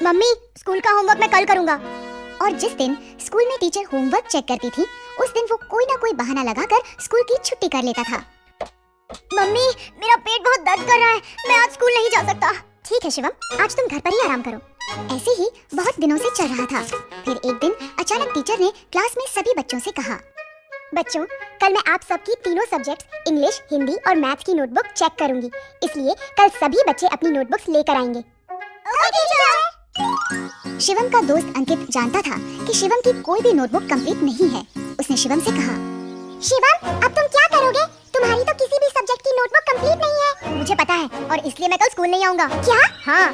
Mummy, school का homework मैं कल करूंगा। और जिस दिन स्कूल में टीचर होमवर्क चेक करती थी, उस दिन वो कोई ना कोई बहाना लगाकर स्कूल की छुट्टी कर लेता था। मम्मी, मेरा पेट बहुत दर्द कर रहा है, मैं आज स्कूल नहीं जा सकता। ठीक है शिवम, आज तुम घर पर ही आराम करो। ऐसे ही बहुत दिनों से चल रहा था। फिर एक दिन अचानक टीचर ने क्लास में सभी बच्चों से कहा, बच्चों, कल मैं आप सबकी तीनों सब्जेक्ट्स इंग्लिश, हिंदी और मैथ्स की नोटबुक चेक करूंगी, इसलिए कल सभी बच्चे अपनी नोटबुक्स लेकर आएंगे। Okay teacher. शिवम का दोस्त अंकित जानता था कि शिवम की कोई भी नोटबुक कंप्लीट नहीं है। उसने शिवम से कहा, शिवम, अब तुम क्या करोगे? तुम्हारी तो किसी भी सब्जेक्ट की नोटबुक कंप्लीट नहीं है। मुझे पता है और इसलिए मैं कल स्कूल नहीं आऊंगा। क्या? हाँ।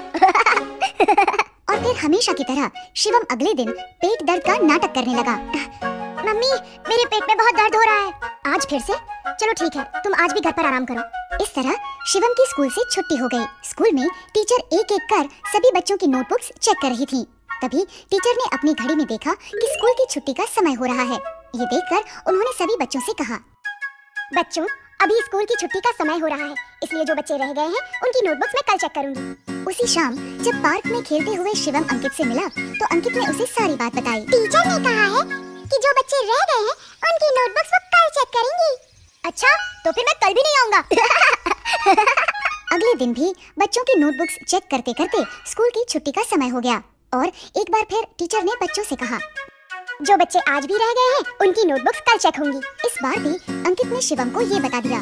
और फिर हमेशा की तरह शिवम अगले दिन पेट दर्द का नाटक करने लगा। मम्मी, मेरे पेट में बहुत दर्द हो रहा है। आज फिर से? चलो ठीक है, तुम आज भी घर पर आराम करो। इस तरह शिवम की स्कूल से छुट्टी हो गई। स्कूल में टीचर एक एक कर सभी बच्चों की नोटबुक्स चेक कर रही थी। तभी टीचर ने अपनी घड़ी में देखा कि स्कूल की छुट्टी का समय हो रहा है। ये देखकर उन्होंने सभी बच्चों से कहा, बच्चों, अभी स्कूल की छुट्टी का समय हो रहा है, इसलिए जो बच्चे रह गए हैं उनकी नोटबुक्स मैं कल चेक करूंगी। उसी शाम जब पार्क में खेलते हुए शिवम अंकित से मिला तो अंकित ने उसे सारी बात बताई। टीचर ने कहा है कि जो बच्चे रह गए हैं उनकी नोटबुक्स वो कल चेक करेंगी। अच्छा, तो फिर मैं कल भी नहीं आऊंगा। अगले दिन भी बच्चों की नोटबुक्स चेक करते करते स्कूल की छुट्टी का समय हो गया और एक बार फिर टीचर ने बच्चों से कहा, जो बच्चे आज भी रह गए हैं उनकी नोटबुक्स कल चेक होंगी। इस बार भी अंकित ने शिवम को ये बता दिया,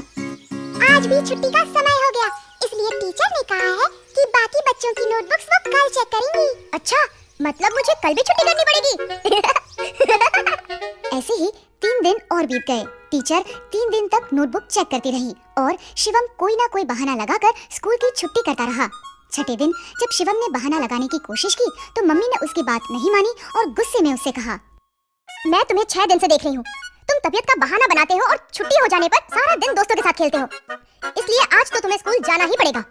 आज भी छुट्टी का समय हो गया, इसलिए टीचर ने कहा है कि बाकी बच्चों की नोटबुक्स वो कल चेक करेंगी। अच्छा, मतलब मुझे कल भी छुट्टी करनी पड़ेगी। ऐसे ही 3 दिन और बीत गए। टीचर 3 दिन तक नोटबुक चेक करती रही और शिवम कोई ना कोई बहाना लगाकर स्कूल की छुट्टी करता रहा। छठे दिन जब शिवम ने बहाना लगाने की कोशिश की तो मम्मी ने उसकी बात नहीं मानी और गुस्से में उससे कहा, मैं तुम्हें 6 दिन से देख रही हूँ, तुम तबीयत का बहाना बनाते हो और छुट्टी हो जाने पर सारा दिन दोस्तों के साथ खेलते हो, इसलिए आज तो तुम्हें स्कूल जाना ही पड़ेगा।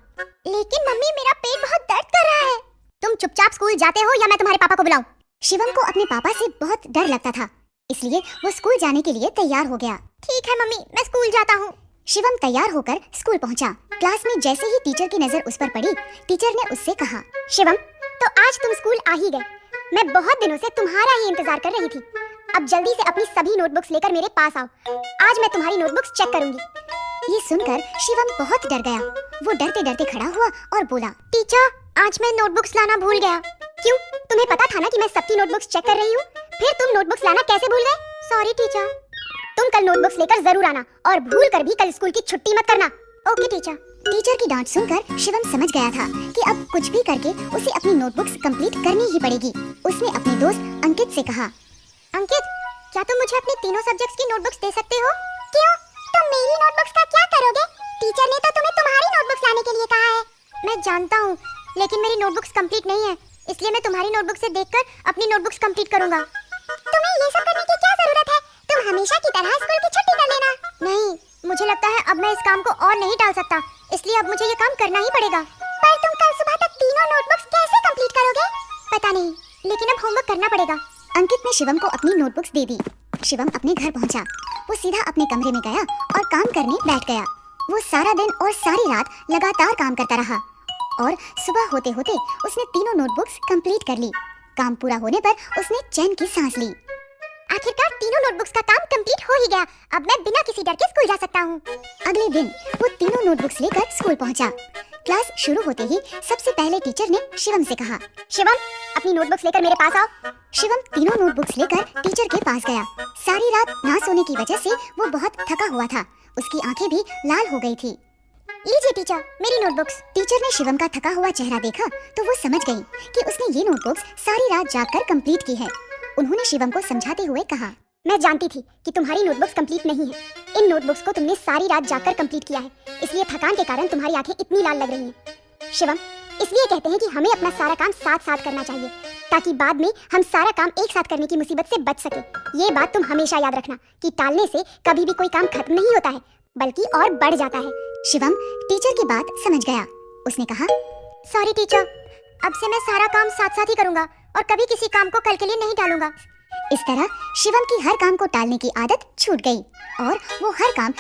लेकिन मम्मी, मेरा पेट बहुत दर्द कर रहा है। तुम चुपचाप स्कूल जाते हो या मैं तुम्हारे पापा को बुलाऊं? शिवम को अपने पापा से बहुत डर लगता था, इसलिए वो स्कूल जाने के लिए तैयार हो गया। ठीक है मम्मी, मैं स्कूल जाता हूँ। शिवम तैयार होकर स्कूल पहुंचा। क्लास में जैसे ही टीचर की नजर उस पर पड़ी, टीचर ने उससे कहा, शिवम, तो आज तुम स्कूल आ ही गए। मैं बहुत दिनों से तुम्हारा ही इंतजार कर रही थी। अब जल्दी से अपनी सभी नोटबुक्स लेकर मेरे पास आओ, आज मैं तुम्हारी नोटबुक्स चेक करूंगी। ये सुनकर शिवम बहुत डर गया। वो डरते डरते खड़ा हुआ और बोला, टीचर, आज मैं नोटबुक्स लाना भूल गया। क्यों? तुम्हें पता था ना कि मैं सबकी नोटबुक्स चेक कर रही हूँ, फिर तुम नोटबुक्स लाना कैसे भूल गए? Sorry teacher. तुम कल नोटबुक्स लेकर जरूर आना और भूल कर भी कल स्कूल की छुट्टी मत करना। Okay teacher. टीचर की डांट सुनकर शिवम समझ गया था कि अब कुछ भी करके उसे अपनी नोटबुक्स कंप्लीट करनी ही पड़ेगी। उसने अपने दोस्त अंकित से कहा, अंकित, क्या तुम मुझे अपनी तीनों सब्जेक्ट्स की नोटबुक्स दे सकते हो? क्यों? तुम मेरी नोटबुक्स का क्या करोगे? टीचर ने तो तुम्हें तुम्हारी नोटबुक्स लाने के लिए कहा है। मैं जानता हूँ, लेकिन मेरी नोटबुक्स कंप्लीट नहीं है, इसलिए मैं तुम्हारी नोटबुक से देखकर अपनी नोटबुक्स कंप्लीट करूंगा। तुम्हें ये सब करने की क्या जरूरत है? तुम हमेशा की तरह स्कूल की छुट्टी कर लेना। नहीं, मुझे लगता है अब मैं इस काम को और नहीं टाल सकता, इसलिए अब मुझे ये काम करना ही पड़ेगा। पर तुम कल सुबह तक तीनों नोटबुक्स कैसे कंप्लीट करोगे? पता नहीं, लेकिन अब होमवर्क करना पड़ेगा। अंकित ने शिवम को अपनी नोटबुक्स दे दी। शिवम अपने घर पहुंचा। वो सीधा अपने कमरे में गया और काम करने बैठ गया। वो सारा दिन और सारी रात लगातार काम करता रहा और सुबह होते होते उसने तीनों नोटबुक्स कंप्लीट कर ली। काम पूरा होने पर उसने चैन की सांस ली। आखिरकार तीनों नोटबुक्स का काम कंप्लीट हो ही गया। अब मैं बिना किसी डर के स्कूल जा सकता हूँ। अगले दिन वो तीनों नोटबुक्स लेकर स्कूल पहुंचा। क्लास शुरू होते ही सबसे पहले टीचर ने शिवम से कहा, शिवम, अपनी नोटबुक्स लेकर मेरे पास आओ। शिवम तीनों नोटबुक्स लेकर टीचर के पास गया। सारी रात ना सोने की वजह से वो बहुत थका हुआ था। उसकी आंखें भी लाल हो गई थी। लीजिए टीचर, मेरी नोटबुक्स। टीचर ने शिवम का थका हुआ चेहरा देखा तो वो समझ गई कि उसने ये नोटबुक्स सारी रात जागकर कंप्लीट की है। उन्होंने शिवम को समझाते हुए कहा, मैं जानती थी कि तुम्हारी नोटबुक्स कंप्लीट नहीं है। इन नोटबुक्स को तुमने सारी रात जागकर कंप्लीट किया है, इसलिए थकान के कारण तुम्हारी आंखें इतनी लाल लग रही हैं। शिवम, इसलिए कहते हैं कि हमें अपना सारा काम साथ साथ करना चाहिए, ताकि बाद में हम सारा काम एक साथ करने की मुसीबत से बच सके। ये बात तुम हमेशा याद रखना कि टालने से कभी भी कोई काम खत्म नहीं होता है, बल्कि और बढ़ जाता है। शिवम टीचर की बात समझ गया। उसने कहा, सॉरी टीचर, अब से मैं सारा काम साथ साथ ही करूंगा और कभी किसी काम को कल के लिए नहीं टालूंगा। इस तरह शिवम की हर काम को टालने की आदत छूट गई और वो हर काम